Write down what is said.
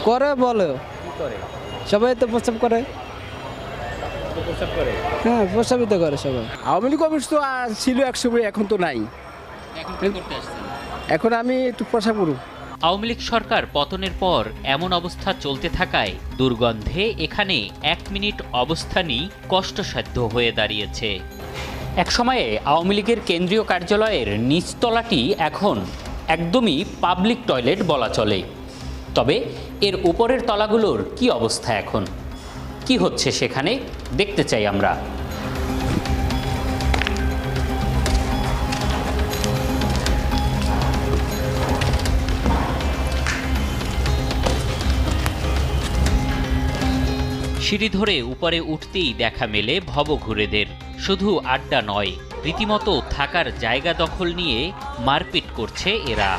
করে বলে সবাই তো প্রস্তাব করে। হ্যাঁ, প্রস্তাবিত করে সবাই। আওয়ামী লীগ অফিস তো ছিল এক সময়, এখন তো নাই। এখন আমি একটু প্রসাব করব। আওয়ামী লীগ সরকার পতনের পর এমন অবস্থা চলতে থাকায় দুর্গন্ধে এখানে 1 মিনিট অবস্থানই কষ্টসাধ্য হয়ে দাঁড়িয়েছে। একসময়ে আওয়ামী লীগের কেন্দ্রীয় কার্যালয়ের নিচতলাটি এখন একদমই পাবলিক টয়লেট বলা চলে। তবে এর উপরের তলাগুলোর কি অবস্থা এখন, কি হচ্ছে সেখানে দেখতে চাই আমরা। সিঁড়ি ধরে উপরে উঠতেই দেখা মেলে ভবঘুরেদের। শুধু আড্ডা নয়, রীতিমতো থাকার জায়গা দখল নিয়ে মারপিট করছে এরা।